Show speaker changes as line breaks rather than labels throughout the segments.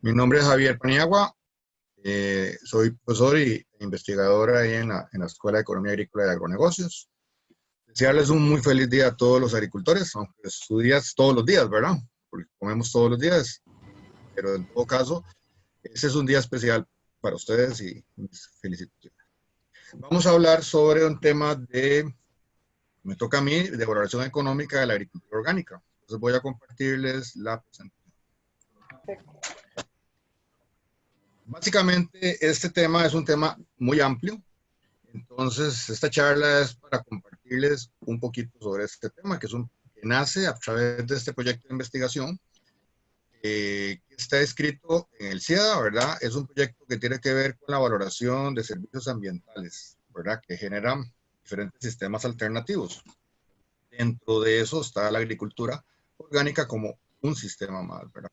Mi nombre es Javier Paniagua, soy profesor e investigador ahí en la Escuela de Economía Agrícola y de Agronegocios. Desearles un muy feliz día a todos los agricultores, aunque su día es todos los días, ¿verdad? Porque comemos todos los días, pero en todo caso, ese es un día especial para ustedes y mis felicitaciones. Vamos a hablar sobre un tema me toca a mí, de valoración económica de la agricultura orgánica. Entonces voy a compartirles la presentación. Básicamente, este tema es un tema muy amplio. Entonces, esta charla es para compartirles un poquito sobre este tema, que nace a través de este proyecto de investigación que está escrito en el CIEDA, ¿verdad? Es un proyecto que tiene que ver con la valoración de servicios ambientales, ¿verdad? Que generan diferentes sistemas alternativos. Dentro de eso está la agricultura orgánica como un sistema más, ¿verdad?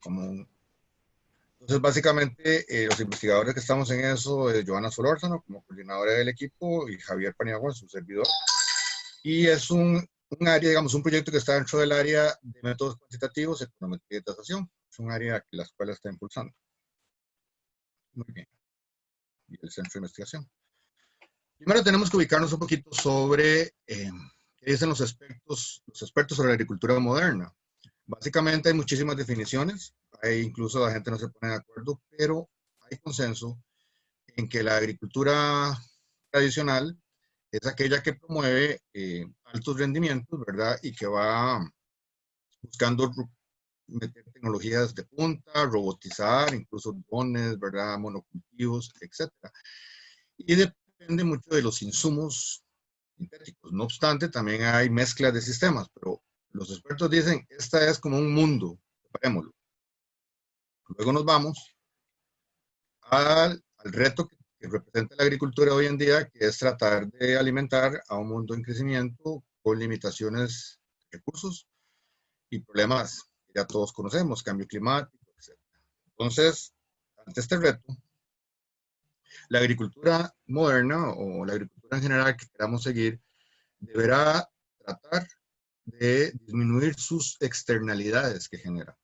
Entonces, básicamente, los investigadores que estamos en eso, Joana Solórzano como coordinadora del equipo y Javier Paniagua, su servidor. Y es un área, digamos, un proyecto que está dentro del área de métodos cuantitativos, econometría y tasación. Es un área que la escuela está impulsando. Muy bien. Y el centro de investigación. Primero tenemos que ubicarnos un poquito sobre qué dicen los expertos sobre la agricultura moderna. Básicamente hay muchísimas definiciones, incluso la gente no se pone de acuerdo, pero hay consenso en que la agricultura tradicional es aquella que promueve altos rendimientos, ¿verdad? Y que va buscando meter tecnologías de punta, robotizar, incluso drones, ¿verdad? Monocultivos, etcétera. Y depende mucho de los insumos sintéticos. No obstante, también hay mezclas de sistemas, pero los expertos dicen, esta es como un mundo, separémoslo. Luego nos vamos al reto que representa la agricultura hoy en día, que es tratar de alimentar a un mundo en crecimiento con limitaciones de recursos y problemas que ya todos conocemos, cambio climático, etc. Entonces, ante este reto, la agricultura moderna o la agricultura en general que queramos seguir deberá tratar de disminuir sus externalidades que genera,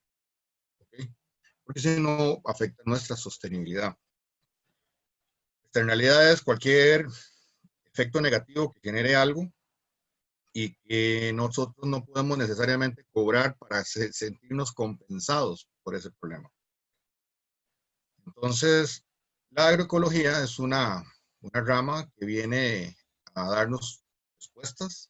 ¿okay? Porque si no afecta nuestra sostenibilidad. Externalidades, cualquier efecto negativo que genere algo y que nosotros no podemos necesariamente cobrar para sentirnos compensados por ese problema. Entonces, la agroecología es una rama que viene a darnos respuestas.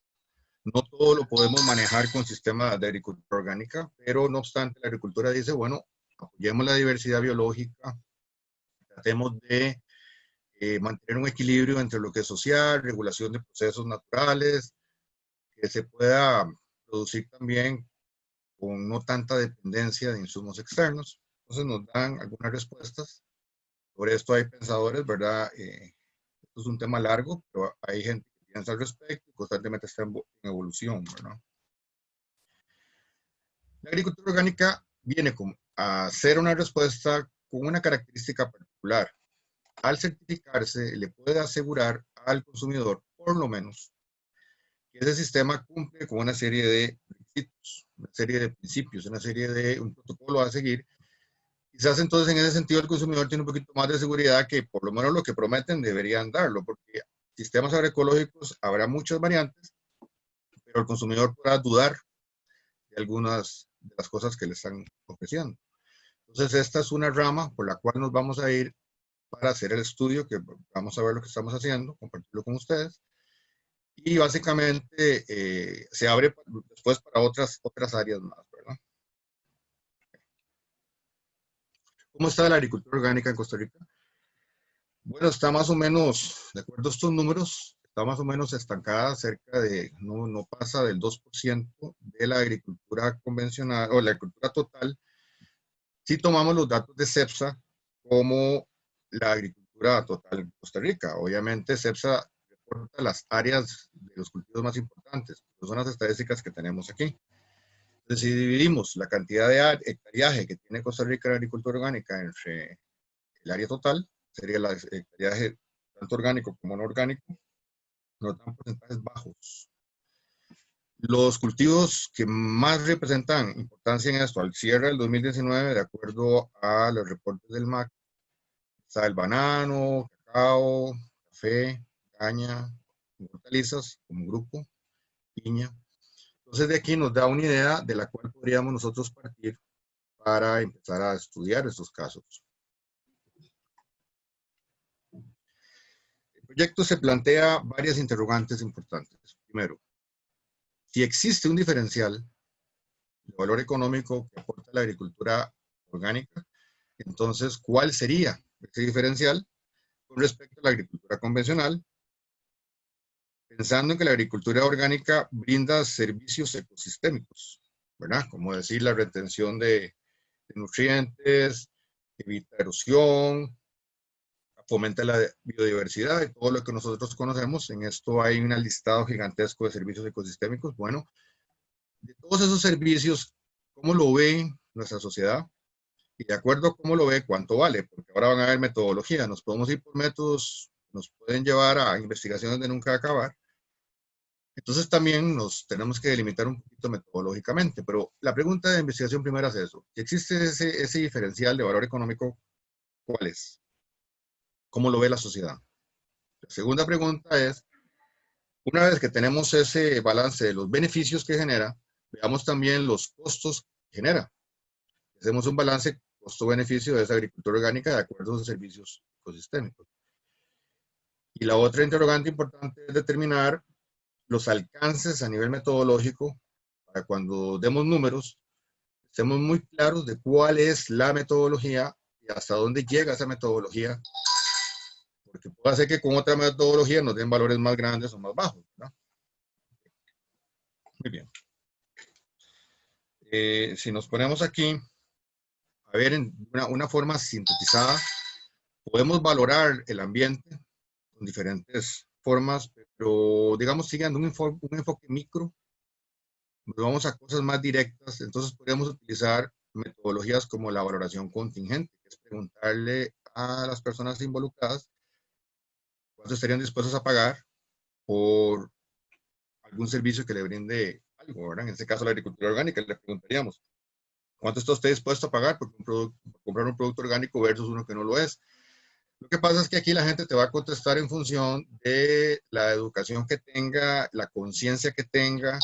No todo lo podemos manejar con sistemas de agricultura orgánica, pero no obstante, la agricultura dice, bueno, apoyemos la diversidad biológica, tratemos de mantener un equilibrio entre lo que es social, regulación de procesos naturales, que se pueda producir también con no tanta dependencia de insumos externos. Entonces nos dan algunas respuestas. Sobre esto hay pensadores, ¿verdad? Esto es un tema largo, pero hay gente que piensa al respecto y constantemente está en evolución, ¿verdad? La agricultura orgánica viene a ser una respuesta con una característica particular. Al certificarse, le puede asegurar al consumidor, por lo menos, que ese sistema cumple con una serie de requisitos, una serie de principios, un protocolo a seguir. Quizás entonces en ese sentido el consumidor tiene un poquito más de seguridad que por lo menos lo que prometen deberían darlo, porque sistemas agroecológicos habrá muchas variantes, pero el consumidor podrá dudar de algunas de las cosas que le están ofreciendo. Entonces esta es una rama por la cual nos vamos a ir para hacer el estudio, que vamos a ver lo que estamos haciendo, compartirlo con ustedes. Y básicamente se abre después para otras áreas más, ¿verdad? ¿Cómo está la agricultura orgánica en Costa Rica? Bueno, está más o menos, de acuerdo a estos números, está más o menos estancada, cerca de, no pasa del 2% de la agricultura convencional o la agricultura total. Si tomamos los datos de CEPSA como la agricultura total en Costa Rica, obviamente CEPSA reporta las áreas de los cultivos más importantes, son las estadísticas que tenemos aquí. Entonces, si dividimos la cantidad de hectareaje que tiene Costa Rica en agricultura orgánica entre el área total, sería el hectareaje tanto orgánico como no orgánico, nos dan porcentajes bajos. Los cultivos que más representan importancia en esto al cierre del 2019, de acuerdo a los reportes del MAC, está el banano, cacao, café, caña, hortalizas como grupo, piña. Entonces de aquí nos da una idea de la cual podríamos nosotros partir para empezar a estudiar estos casos. El proyecto se plantea varias interrogantes importantes. Primero, si existe un diferencial de valor económico que aporta la agricultura orgánica, entonces, ¿cuál sería ese diferencial con respecto a la agricultura convencional? Pensando en que la agricultura orgánica brinda servicios ecosistémicos, ¿verdad? Como decir, la retención de nutrientes, evita erosión, fomenta la biodiversidad y todo lo que nosotros conocemos. En esto hay un listado gigantesco de servicios ecosistémicos. Bueno, de todos esos servicios, ¿cómo lo ve nuestra sociedad? Y de acuerdo a cómo lo ve, ¿cuánto vale? Porque ahora van a haber metodologías. Nos podemos ir por métodos, nos pueden llevar a investigaciones de nunca acabar. Entonces también nos tenemos que delimitar un poquito metodológicamente. Pero la pregunta de investigación primera es eso. Si existe ese diferencial de valor económico, ¿cuál es? ¿Cómo lo ve la sociedad? La segunda pregunta es, una vez que tenemos ese balance de los beneficios que genera, veamos también los costos que genera. Hacemos un balance costo-beneficio de esa agricultura orgánica de acuerdo a los servicios ecosistémicos. Y la otra interrogante importante es determinar los alcances a nivel metodológico para cuando demos números, estemos muy claros de cuál es la metodología y hasta dónde llega esa metodología, porque puede ser que con otra metodología nos den valores más grandes o más bajos, ¿no? Muy bien. Si nos ponemos aquí, a ver, en una forma sintetizada, podemos valorar el ambiente con diferentes formas, pero digamos, siguiendo un enfoque micro, nos vamos a cosas más directas, entonces podríamos utilizar metodologías como la valoración contingente, que es preguntarle a las personas involucradas cuánto estarían dispuestos a pagar por algún servicio que le brinde algo, ¿verdad? En este caso, la agricultura orgánica, le preguntaríamos, ¿cuánto está usted dispuesto a pagar por comprar un producto orgánico versus uno que no lo es? Lo que pasa es que aquí la gente te va a contestar en función de la educación que tenga, la conciencia que tenga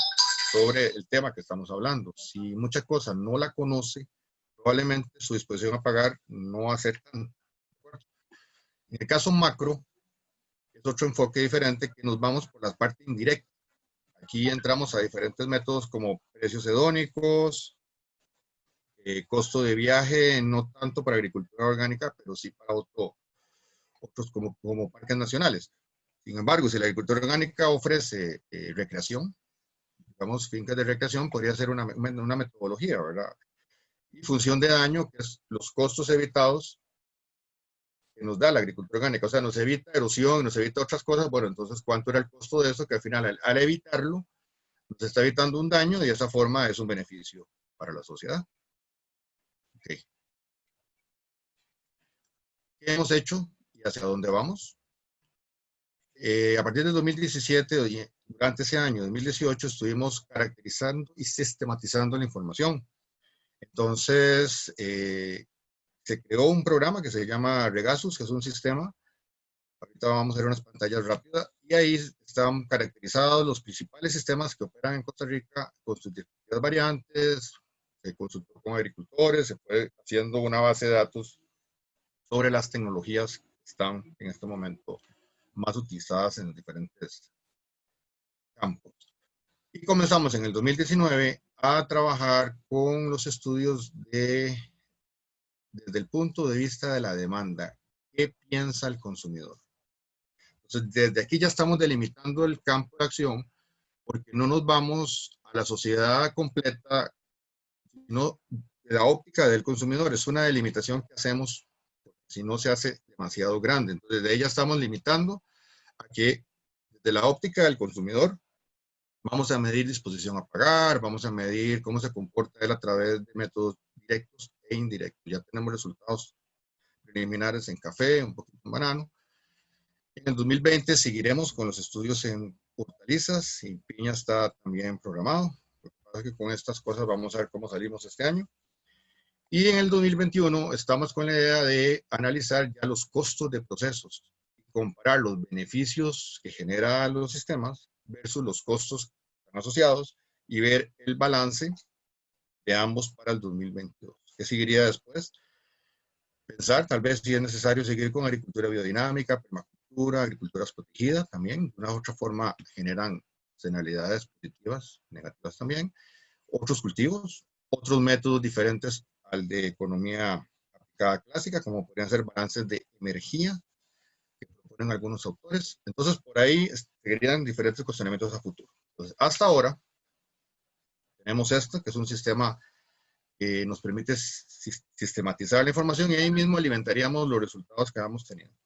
sobre el tema que estamos hablando. Si muchas cosas no la conoce, probablemente su disposición a pagar no va a ser tan fuerte. En el caso macro, es otro enfoque diferente que nos vamos por la parte indirecta. Aquí entramos a diferentes métodos como precios hedónicos, costo de viaje, no tanto para agricultura orgánica, pero sí para otros como parques nacionales. Sin embargo, si la agricultura orgánica ofrece recreación, digamos, fincas de recreación, podría ser una metodología, ¿verdad? Y función de daño, que es los costos evitados que nos da la agricultura orgánica, o sea, nos evita erosión, nos evita otras cosas, bueno, entonces, ¿cuánto era el costo de eso? Que al final, al evitarlo, nos está evitando un daño y de esa forma es un beneficio para la sociedad. Okay. ¿Qué hemos hecho y hacia dónde vamos? A partir del 2017, durante ese año, 2018, estuvimos caracterizando y sistematizando la información. Entonces, se creó un programa que se llama Regasus, que es un sistema. Ahorita vamos a ver unas pantallas rápidas. Y ahí están caracterizados los principales sistemas que operan en Costa Rica con sus distintas variantes. Se consultó con agricultores, se fue haciendo una base de datos sobre las tecnologías que están en este momento más utilizadas en diferentes campos. Y comenzamos en el 2019 a trabajar con los estudios desde el punto de vista de la demanda. ¿Qué piensa el consumidor? Entonces, desde aquí ya estamos delimitando el campo de acción porque no nos vamos a la sociedad completa, sino de la óptica del consumidor. Es una delimitación que hacemos si no se hace demasiado grande. Entonces, de ella estamos limitando a que desde la óptica del consumidor vamos a medir disposición a pagar, vamos a medir cómo se comporta él a través de métodos directos e indirectos. Ya tenemos resultados preliminares en café, un poquito en banano. En el 2020 seguiremos con los estudios en hortalizas y piña está también programado. Lo que pasa es que con estas cosas vamos a ver cómo salimos este año. Y en el 2021 estamos con la idea de analizar ya los costos de procesos, comparar los beneficios que generan los sistemas versus los costos asociados y ver el balance de ambos para el 2022. ¿Qué seguiría después? Pensar tal vez si es necesario seguir con agricultura biodinámica, permacultura, agriculturas protegidas también. De una u otra forma generan externalidades positivas, negativas también. Otros cultivos, otros métodos diferentes al de economía aplicada clásica, como podrían ser balances de energía, que proponen algunos autores. Entonces, por ahí seguirían diferentes cuestionamientos a futuro. Entonces, hasta ahora, tenemos esto, que es un sistema que nos permite sistematizar la información y ahí mismo alimentaríamos los resultados que vamos teniendo.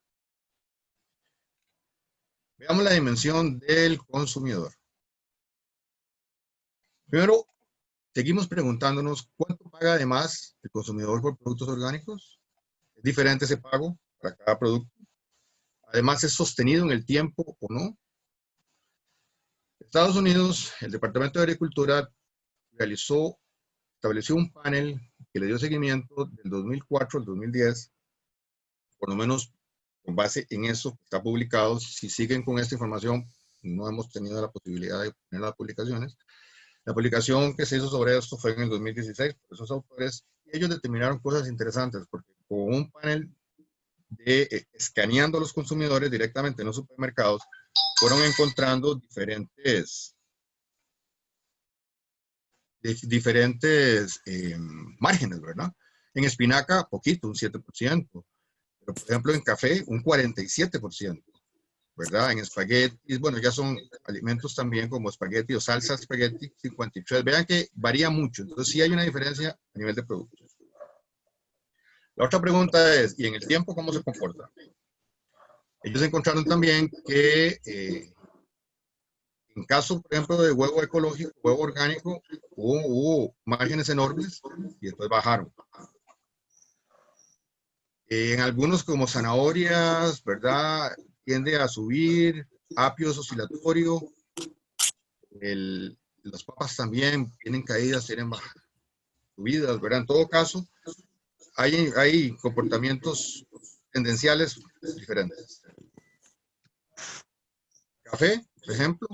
Veamos la dimensión del consumidor. Primero, seguimos preguntándonos cuánto paga además el consumidor por productos orgánicos. ¿Es diferente ese pago para cada producto? Además, ¿es sostenido en el tiempo o no? Estados Unidos, el Departamento de Agricultura estableció un panel que le dio seguimiento del 2004 al 2010, por lo menos con base en eso que está publicado. Si siguen con esta información, no hemos tenido la posibilidad de poner las publicaciones. La publicación que se hizo sobre esto fue en el 2016 por esos autores, y ellos determinaron cosas interesantes, porque con un panel de escaneando a los consumidores directamente en los supermercados, fueron encontrando diferentes márgenes, ¿verdad? En espinaca, poquito, un 7%, pero por ejemplo en café, un 47%, ¿verdad? En espaguetis, bueno, ya son alimentos también como espagueti o salsa espagueti, 53%. Vean que varía mucho, entonces sí hay una diferencia a nivel de productos. La otra pregunta es, ¿y en el tiempo cómo se comporta? Ellos encontraron también que en caso, por ejemplo, de huevo ecológico, huevo orgánico, hubo márgenes enormes y después bajaron. En algunos como zanahorias, ¿verdad? Tiende a subir, apios oscilatorio, las papas también tienen caídas, tienen subidas, ¿verdad? En todo caso, hay comportamientos tendenciales diferentes. Café, por ejemplo,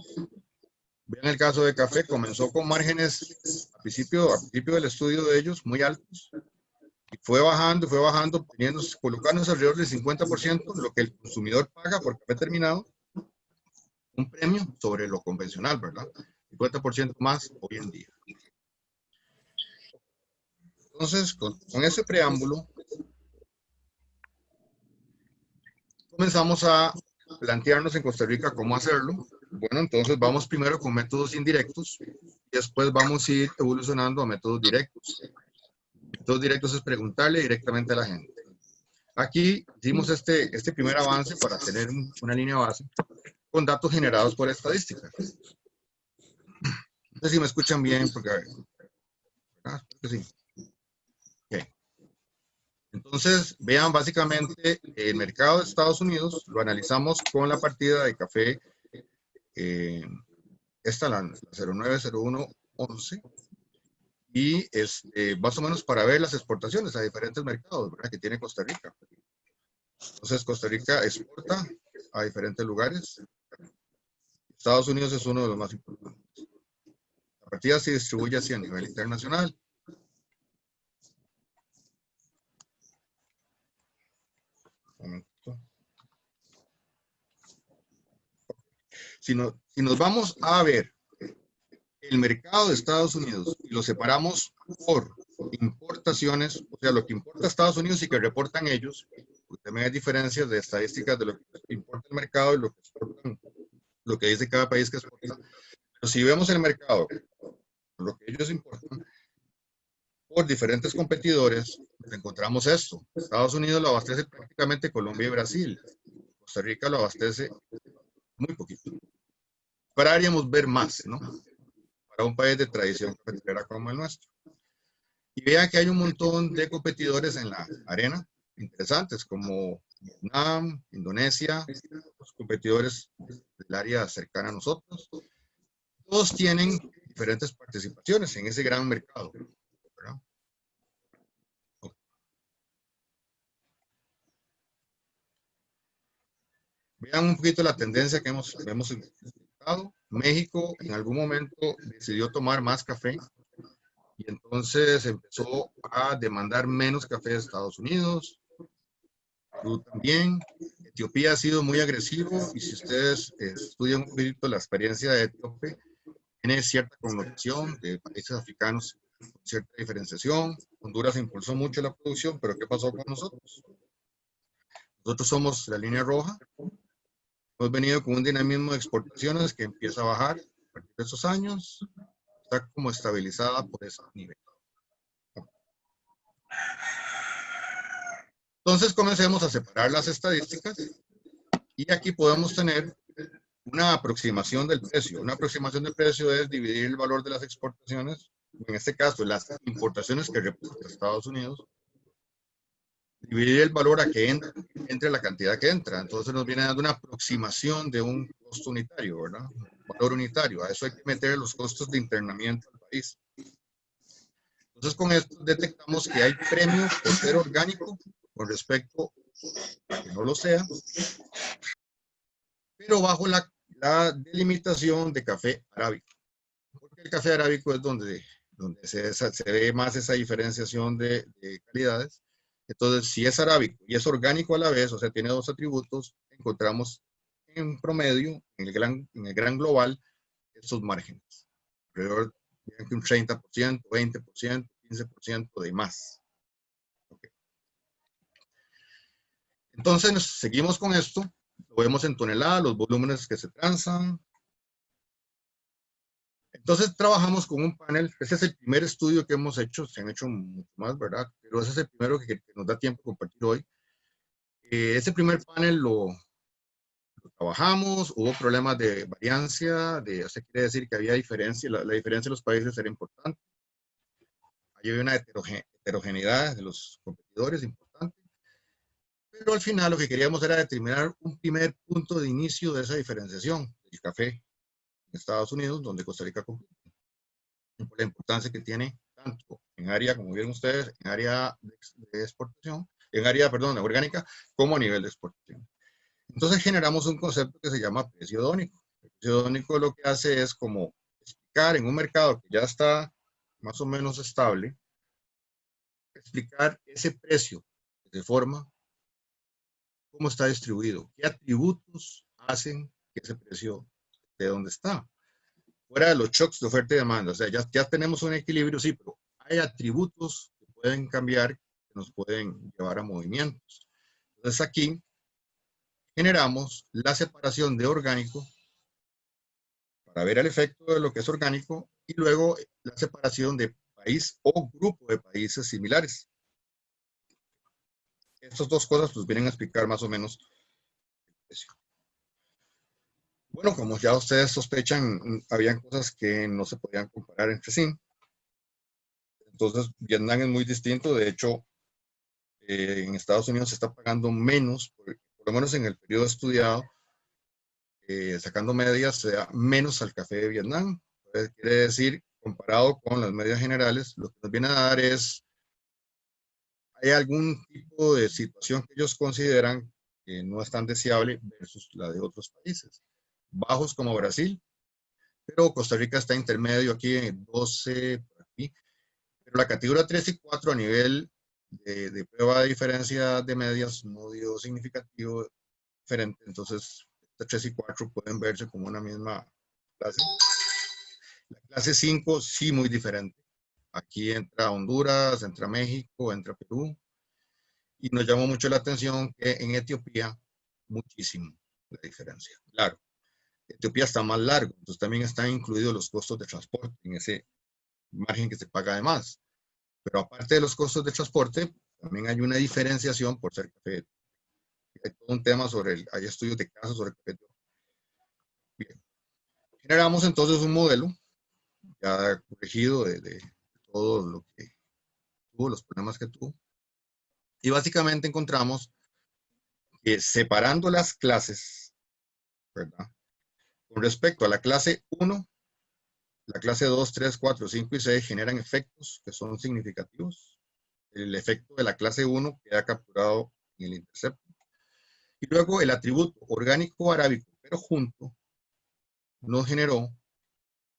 vean el caso de café, comenzó con márgenes al principio del estudio de ellos muy altos, y fue bajando, colocándose alrededor del 50%, lo que el consumidor paga por café terminado, un premio sobre lo convencional, ¿verdad? 50% más hoy en día. Entonces, con ese preámbulo, comenzamos a plantearnos en Costa Rica cómo hacerlo. Bueno, entonces vamos primero con métodos indirectos y después vamos a ir evolucionando a métodos directos. Métodos directos es preguntarle directamente a la gente. Aquí hicimos este primer avance para tener una línea base con datos generados por estadística. No sé si me escuchan bien, porque sí. Okay. Entonces, vean básicamente el mercado de Estados Unidos, lo analizamos con la partida de café, esta la 090111, y más o menos para ver las exportaciones a diferentes mercados, ¿verdad? Que tiene Costa Rica. Entonces, Costa Rica exporta a diferentes lugares. Estados Unidos es uno de los más importantes. La partida se distribuye así a nivel internacional. Un momento. Si nos vamos a ver el mercado de Estados Unidos y lo separamos por importaciones, o sea, lo que importa Estados Unidos y que reportan ellos, porque también hay diferencias de estadísticas de lo que importa el mercado y lo que exportan, lo que dice cada país que exporta. Pero si vemos el mercado, lo que ellos importan, por diferentes competidores, encontramos esto. Estados Unidos lo abastece prácticamente Colombia y Brasil. Costa Rica lo abastece muy poquito. Esperaríamos ver más, ¿no? Para un país de tradición cafetera como el nuestro. Y vean que hay un montón de competidores en la arena, interesantes, como Vietnam, Indonesia, los competidores de el área cercana a nosotros. Todos tienen diferentes participaciones en ese gran mercado, ¿verdad? Vean un poquito la tendencia que hemos experimentado. México en algún momento decidió tomar más café y entonces empezó a demandar menos café de Estados Unidos. Perú también. Etiopía ha sido muy agresivo y si ustedes estudian un poquito la experiencia de Etiopía, tiene cierta connotación de países africanos con cierta diferenciación. Honduras impulsó mucho la producción, pero ¿qué pasó con nosotros? Nosotros somos la línea roja. Hemos venido con un dinamismo de exportaciones que empieza a bajar a partir de esos años. Está como estabilizada por ese nivel. Entonces comencemos a separar las estadísticas y aquí podemos tener una aproximación del precio. Una aproximación del precio es dividir el valor de las exportaciones, en este caso las importaciones que representa Estados Unidos, dividir el valor a que entre la cantidad que entra. Entonces nos viene dando una aproximación de un costo unitario, ¿verdad? Un valor unitario. A eso hay que meter los costos de internamiento al país. Entonces con esto detectamos que hay premio por ser orgánico con respecto a que no lo sea, pero bajo la delimitación de café arábico. Porque el café arábico es donde se ve más esa diferenciación de calidades. Entonces, si es arábico y es orgánico a la vez, o sea, tiene dos atributos, encontramos en promedio, en el gran global, estos márgenes. Alrededor de un 30%, 20%, 15% de más. Okay. Entonces, seguimos con esto. Lo vemos en toneladas, los volúmenes que se transan. Entonces trabajamos con un panel, ese es el primer estudio que hemos hecho, se han hecho mucho más, ¿verdad? Pero ese es el primero que nos da tiempo de compartir hoy. Ese primer panel lo trabajamos, hubo problemas de variancia, o sea, quiere decir que había diferencia, la diferencia de los países era importante. Ahí había una heterogeneidad de los competidores importante. Pero al final lo que queríamos era determinar un primer punto de inicio de esa diferenciación del café en Estados Unidos, donde Costa Rica compite, por la importancia que tiene tanto en área, como vieron ustedes, en área de exportación, en área, perdón, orgánica, como a nivel de exportación. Entonces generamos un concepto que se llama precio hedónico. El precio hedónico lo que hace es como explicar en un mercado que ya está más o menos estable, explicar ese precio de forma, cómo está distribuido, qué atributos hacen que ese precio esté donde está. Fuera de los shocks de oferta y demanda, o sea, ya tenemos un equilibrio, sí, pero hay atributos que pueden cambiar, que nos pueden llevar a movimientos. Entonces aquí generamos la separación de orgánico para ver el efecto de lo que es orgánico y luego la separación de país o grupo de países similares. Estas dos cosas pues vienen a explicar más o menos el precio. Bueno, como ya ustedes sospechan, habían cosas que no se podían comparar entre sí. Entonces, Vietnam es muy distinto. De hecho, en Estados Unidos se está pagando menos, por lo menos en el periodo estudiado, sacando medias, se da menos al café de Vietnam. Entonces, quiere decir, comparado con las medias generales, lo que nos viene a dar es, hay algún tipo de situación que ellos consideran que no es tan deseable versus la de otros países. Bajos como Brasil, pero Costa Rica está intermedio aquí en 12, por aquí. Pero la categoría 3 y 4 a nivel de prueba de diferencia de medias no dio significativo diferente. Entonces, esta 3 y 4 pueden verse como una misma clase. La clase 5 sí muy diferente. Aquí entra Honduras, entra México, entra Perú. Y nos llamó mucho la atención que en Etiopía, muchísimo la diferencia. Claro, Etiopía está más largo, entonces también están incluidos los costos de transporte en ese margen que se paga de más. Pero aparte de los costos de transporte, también hay una diferenciación por ser café. Hay todo un tema sobre hay estudios de casos sobre café. Bien. Generamos entonces un modelo ya corregido de todo lo que tuvo, los problemas que tuvo. Y básicamente encontramos que separando las clases, ¿verdad? Con respecto a la clase 1, la clase 2, 3, 4, 5 y 6 generan efectos que son significativos. El efecto de la clase 1 queda capturado en el intercepto. Y luego el atributo orgánico arábico, pero junto, nos generó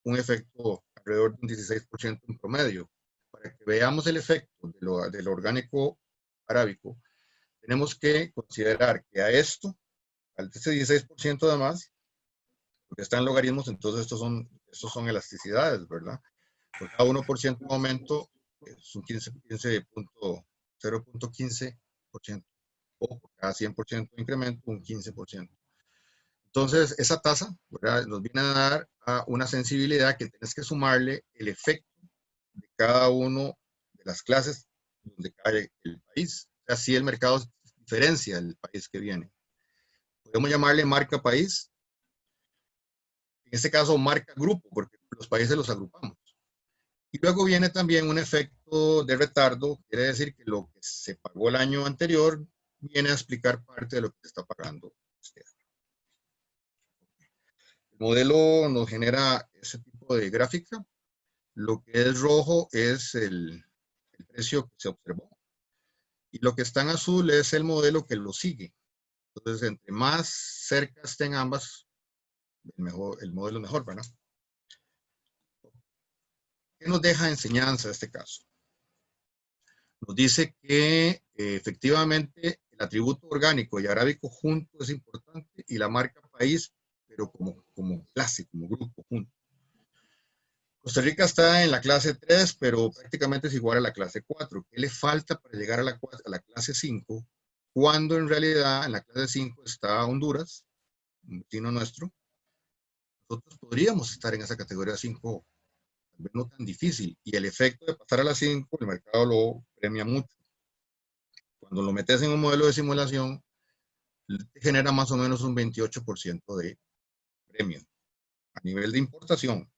un efecto alrededor de un 16% en promedio. Para que veamos el efecto del orgánico arábico, tenemos que considerar que a esto, al ese 16% de más, porque están logaritmos, entonces estos son elasticidades, ¿verdad? Por cada 1% de aumento es un 0.15%, o por cada 100% de incremento, un 15%. Entonces, esa tasa, ¿verdad?, nos viene a dar a una sensibilidad que tienes que sumarle el efecto de cada uno de las clases donde cae el país. O sea, si el mercado diferencia el país que viene. Podemos llamarle marca país. En este caso, marca grupo, porque los países los agrupamos. Y luego viene también un efecto de retardo, quiere decir que lo que se pagó el año anterior viene a explicar parte de lo que se está pagando este año. El modelo nos genera ese tipo de gráfica. Lo que es rojo es el precio que se observó. Y lo que está en azul es el modelo que lo sigue. Entonces, entre más cerca estén ambas, el modelo es mejor, ¿verdad? ¿Qué nos deja enseñanza este caso? Nos dice que efectivamente el atributo orgánico y arábico junto es importante y la marca país, pero como clase, como grupo junto. Costa Rica está en la clase 3, pero prácticamente es igual a la clase 4. ¿Qué le falta para llegar a la clase 5? Cuando en realidad en la clase 5 está Honduras, un vecino nuestro. Nosotros podríamos estar en esa categoría 5, tal vez no tan difícil. Y el efecto de pasar a la 5, el mercado lo premia mucho. Cuando lo metes en un modelo de simulación, te genera más o menos un 28% de premio a nivel de importación.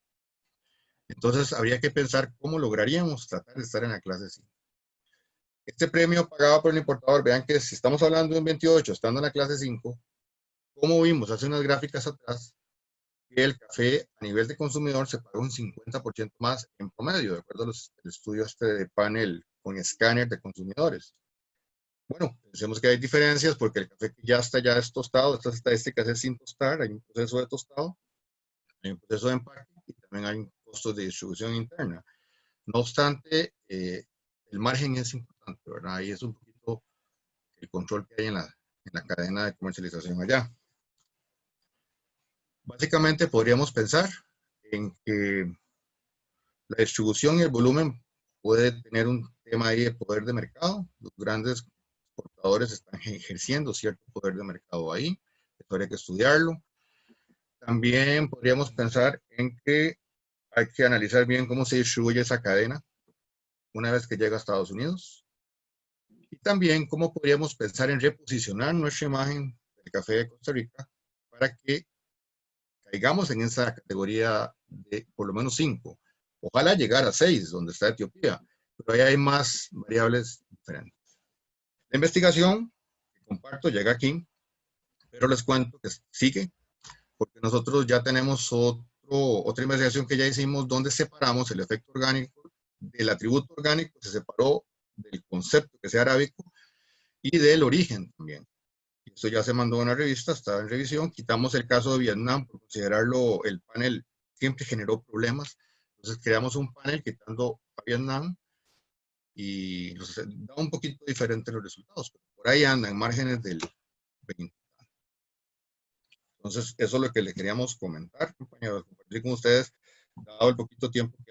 Entonces, habría que pensar cómo lograríamos tratar de estar en la clase 5. Este premio pagado por el importador, vean que si estamos hablando de un 28, estando en la clase 5, como vimos hace unas gráficas atrás, que el café a nivel de consumidor se paga un 50% más en promedio, de acuerdo al estudio de panel con escáner de consumidores. Bueno, pensemos que hay diferencias porque el café que ya es tostado, estas estadísticas es sin tostar, hay un proceso de tostado, hay un proceso de empaque y también hay costos de distribución interna. No obstante, el margen es importante, ¿verdad? Ahí es un poquito el control que hay en la cadena de comercialización allá. Básicamente podríamos pensar en que la distribución y el volumen puede tener un tema ahí de poder de mercado. Los grandes exportadores están ejerciendo cierto poder de mercado ahí. Eso habría que estudiarlo. También podríamos pensar en que hay que analizar bien cómo se distribuye esa cadena una vez que llega a Estados Unidos. Y también cómo podríamos pensar en reposicionar nuestra imagen del café de Costa Rica para que caigamos en esa categoría de por lo menos 5. Ojalá llegar a 6, donde está Etiopía, pero ahí hay más variables diferentes. La investigación que comparto llega aquí, pero les cuento que sigue, porque nosotros ya tenemos otra investigación que ya hicimos donde separamos el efecto orgánico del atributo orgánico, se separó del concepto que sea arábico y del origen también. Y eso ya se mandó a una revista, está en revisión. Quitamos el caso de Vietnam por considerarlo, el panel siempre generó problemas. Entonces creamos un panel quitando a Vietnam y da un poquito diferente los resultados. Pero por ahí andan márgenes del 20. Entonces, eso es lo que le queríamos comentar, compañeros, compartir con ustedes, dado el poquito tiempo que hay.